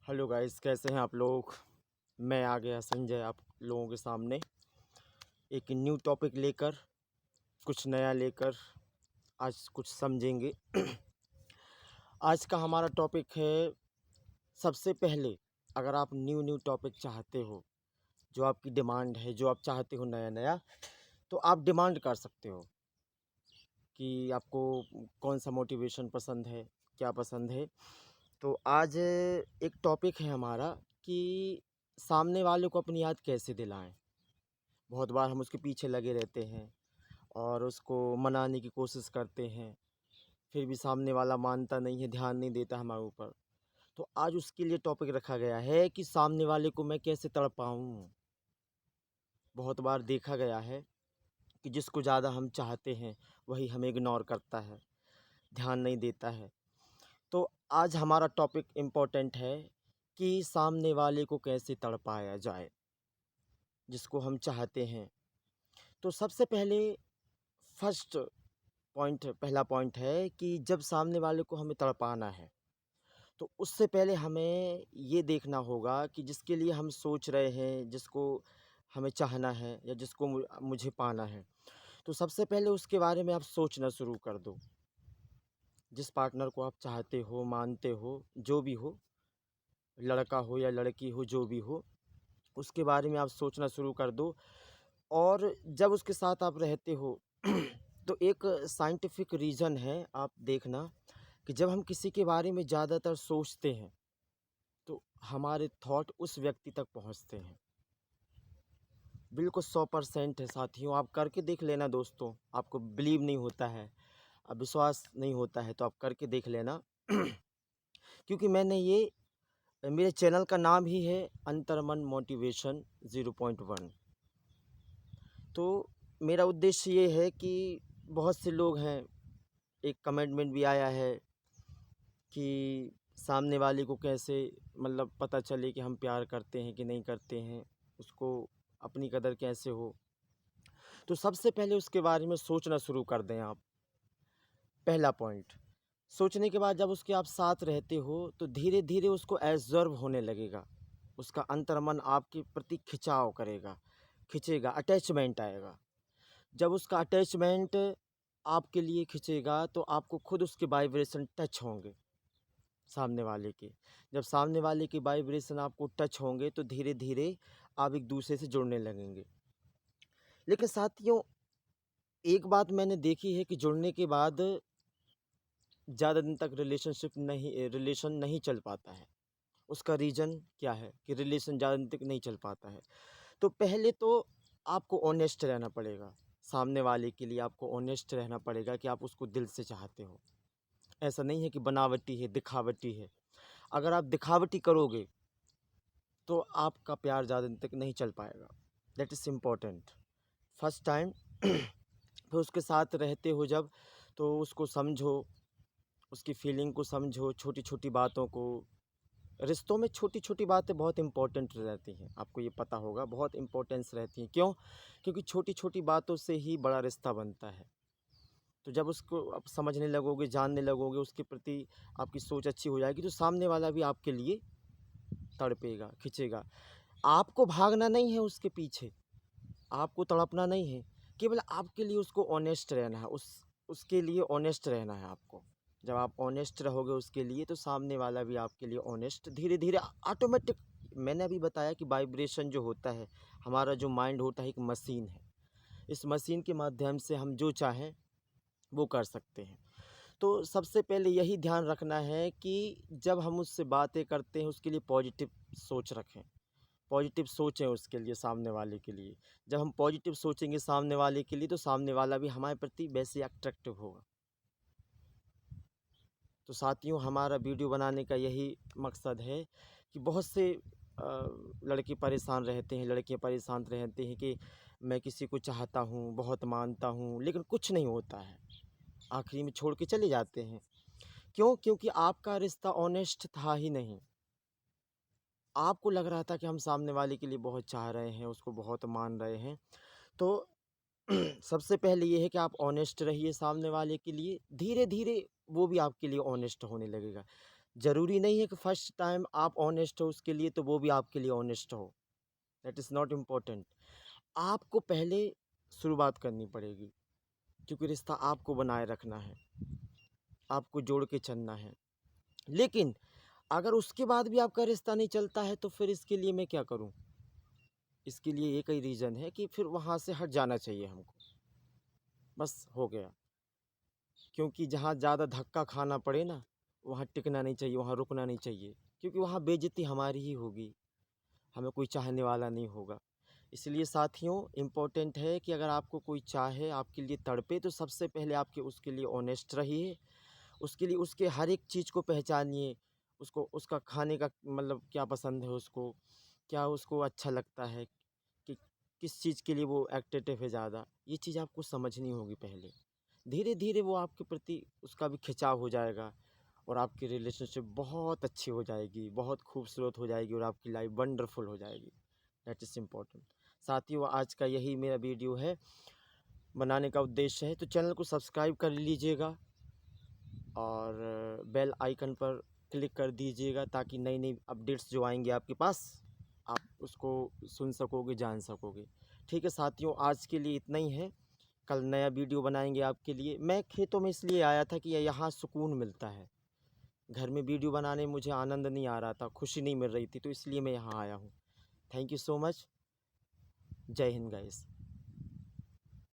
Hello guys, कैसे हैं आप लोग। मैं आ गया संजय आप लोगों के सामने एक न्यू टॉपिक लेकर, कुछ नया लेकर। आज कुछ समझेंगे। आज का हमारा टॉपिक है, सबसे पहले अगर आप न्यू न्यू टॉपिक चाहते हो, जो आपकी डिमांड है, जो आप चाहते हो नया नया, तो आप डिमांड कर सकते हो कि आपको कौन सा मोटिवेशन पसंद है, क्या पसंद है। तो आज एक टॉपिक है हमारा कि सामने वाले को अपनी याद कैसे दिलाएं। बहुत बार हम उसके पीछे लगे रहते हैं और उसको मनाने की कोशिश करते हैं, फिर भी सामने वाला मानता नहीं है, ध्यान नहीं देता हमारे ऊपर। तो आज उसके लिए टॉपिक रखा गया है कि सामने वाले को मैं कैसे तड़पाऊँ। बहुत बार देखा गया है कि जिसको ज़्यादा हम चाहते हैं वही हमें इग्नोर करता है, ध्यान नहीं देता है। तो आज हमारा टॉपिक इम्पोर्टेंट है कि सामने वाले को कैसे तड़पाया जाए, जिसको हम चाहते हैं। तो सबसे पहले फर्स्ट पहला पॉइंट है कि जब सामने वाले को हमें तड़पाना है, तो उससे पहले हमें ये देखना होगा कि जिसके लिए हम सोच रहे हैं, जिसको हमें चाहना है या जिसको मुझे पाना है, तो सबसे पहले उसके बारे में आप सोचना शुरू कर दो। जिस पार्टनर को आप चाहते हो, मानते हो, जो भी हो, लड़का हो या लड़की हो, जो भी हो, उसके बारे में आप सोचना शुरू कर दो। और जब उसके साथ आप रहते हो तो एक साइंटिफिक रीज़न है, आप देखना कि जब हम किसी के बारे में ज़्यादातर सोचते हैं तो हमारे थॉट उस व्यक्ति तक पहुंचते हैं। बिल्कुल 100% है साथियों, आप करके देख लेना दोस्तों। आपको बिलीव नहीं होता है, अब विश्वास नहीं होता है, तो आप करके देख लेना। क्योंकि मैंने ये, मेरे चैनल का नाम ही है अंतर्मन मोटिवेशन 0.1। तो मेरा उद्देश्य ये है कि बहुत से लोग हैं, एक कमेंटमेंट भी आया है कि सामने वाले को कैसे मतलब पता चले कि हम प्यार करते हैं कि नहीं करते हैं, उसको अपनी कदर कैसे हो। तो सबसे पहले उसके बारे में सोचना शुरू कर दें आप। पहला पॉइंट, सोचने के बाद जब उसके आप साथ रहते हो तो धीरे धीरे उसको एब्जॉर्ब होने लगेगा, उसका अंतर्मन आपके प्रति खिंचाव करेगा, खिंचेगा, अटैचमेंट आएगा। जब उसका अटैचमेंट आपके लिए खिंचेगा तो आपको खुद उसके वाइब्रेशन टच होंगे सामने वाले के। जब सामने वाले के वाइब्रेशन आपको टच होंगे तो धीरे धीरे आप एक दूसरे से जुड़ने लगेंगे। लेकिन साथियों, एक बात मैंने देखी है कि जुड़ने के बाद ज़्यादा दिन तक रिलेशन नहीं चल पाता है। उसका रीज़न क्या है कि रिलेशन ज़्यादा दिन तक नहीं चल पाता है। तो पहले तो आपको ऑनेस्ट रहना पड़ेगा, सामने वाले के लिए आपको ऑनेस्ट रहना पड़ेगा कि आप उसको दिल से चाहते हो। ऐसा नहीं है कि बनावटी है, दिखावटी है। अगर आप दिखावटी करोगे तो आपका प्यार ज़्यादा दिन तक नहीं चल पाएगा। That is important. First time फिर उसके साथ रहते हो जब, तो उसको समझो, उसकी फीलिंग को समझो, छोटी छोटी बातों को। रिश्तों में छोटी छोटी बातें बहुत इंपॉर्टेंट रहती हैं, आपको ये पता होगा, बहुत इंपॉर्टेंस रहती हैं। क्यों? क्योंकि छोटी छोटी बातों से ही बड़ा रिश्ता बनता है। तो जब उसको आप समझने लगोगे, जानने लगोगे, उसके प्रति आपकी सोच अच्छी हो जाएगी, तो सामने वाला भी आपके लिए तड़पेगा, खिंचेगा। आपको भागना नहीं है उसके पीछे, आपको तड़पना नहीं है, केवल आपके लिए उसको ऑनेस्ट रहना है, उसके लिए ऑनेस्ट रहना है आपको। जब आप ऑनेस्ट रहोगे उसके लिए तो सामने वाला भी आपके लिए ऑनेस्ट, धीरे धीरे ऑटोमेटिक। मैंने अभी बताया कि वाइब्रेशन जो होता है, हमारा जो माइंड होता है एक मशीन है, इस मशीन के माध्यम से हम जो चाहें वो कर सकते हैं। तो सबसे पहले यही ध्यान रखना है कि जब हम उससे बातें करते हैं उसके लिए पॉजिटिव सोच रखें, पॉजिटिव सोचें उसके लिए, सामने वाले के लिए। जब हम पॉजिटिव सोचेंगे सामने वाले के लिए तो सामने वाला भी हमारे प्रति वैसे अट्रैक्टिव होगा। तो साथियों, हमारा वीडियो बनाने का यही मकसद है कि बहुत से लड़के परेशान रहते हैं, लड़कियां परेशान रहते हैं कि मैं किसी को चाहता हूँ, बहुत मानता हूँ, लेकिन कुछ नहीं होता है, आखिरी में छोड़ के चले जाते हैं। क्यों? क्योंकि आपका रिश्ता ऑनेस्ट था ही नहीं। आपको लग रहा था कि हम सामने वाले के लिए बहुत चाह रहे हैं, उसको बहुत मान रहे हैं। तो सबसे पहले ये है कि आप ऑनेस्ट रहिए सामने वाले के लिए, धीरे धीरे वो भी आपके लिए ऑनेस्ट होने लगेगा। ज़रूरी नहीं है कि फर्स्ट टाइम आप ऑनेस्ट हो उसके लिए तो वो भी आपके लिए ऑनेस्ट हो। That is not important. आपको पहले शुरुआत करनी पड़ेगी, क्योंकि रिश्ता आपको बनाए रखना है, आपको जोड़ के चलना है। लेकिन अगर उसके बाद भी आपका रिश्ता नहीं चलता है तो फिर इसके लिए मैं क्या करूं? इसके लिए एक ही रीज़न है कि फिर वहाँ से हट जाना चाहिए हमको। बस हो गया। क्योंकि जहाँ ज़्यादा धक्का खाना पड़े ना, वहाँ टिकना नहीं चाहिए, वहाँ रुकना नहीं चाहिए, क्योंकि वहाँ बेइज्जती हमारी ही होगी, हमें कोई चाहने वाला नहीं होगा। इसलिए साथियों, इम्पोर्टेंट है कि अगर आपको कोई चाहे, आपके लिए तड़पे, तो सबसे पहले आपके उसके लिए ऑनेस्ट रहिए। उसके लिए उसके हर एक चीज़ को पहचानिए। उसको उसका खाने का मतलब क्या पसंद है उसको, क्या उसको अच्छा लगता है, कि किस चीज़ के लिए वो एक्टिव है ज़्यादा, ये चीज़ आपको समझनी होगी पहले। धीरे धीरे वो आपके प्रति उसका भी खिंचाव हो जाएगा और आपकी रिलेशनशिप बहुत अच्छी हो जाएगी, बहुत खूबसूरत हो जाएगी और आपकी लाइफ वंडरफुल हो जाएगी। That is important. साथियों, आज का यही मेरा वीडियो है, बनाने का उद्देश्य है। तो चैनल को सब्सक्राइब कर लीजिएगा और बेल आइकन पर क्लिक कर दीजिएगा, ताकि नई नई अपडेट्स जो आएंगे आपके पास, आप उसको सुन सकोगे, जान सकोगे। ठीक है साथियों, आज के लिए इतना ही है। कल नया वीडियो बनाएंगे आपके लिए। मैं खेतों में इसलिए आया था कि यहाँ सुकून मिलता है। घर में वीडियो बनाने में मुझे आनंद नहीं आ रहा था, खुशी नहीं मिल रही थी, तो इसलिए मैं यहाँ आया हूँ। Thank you so much. जय हिंद गाइस।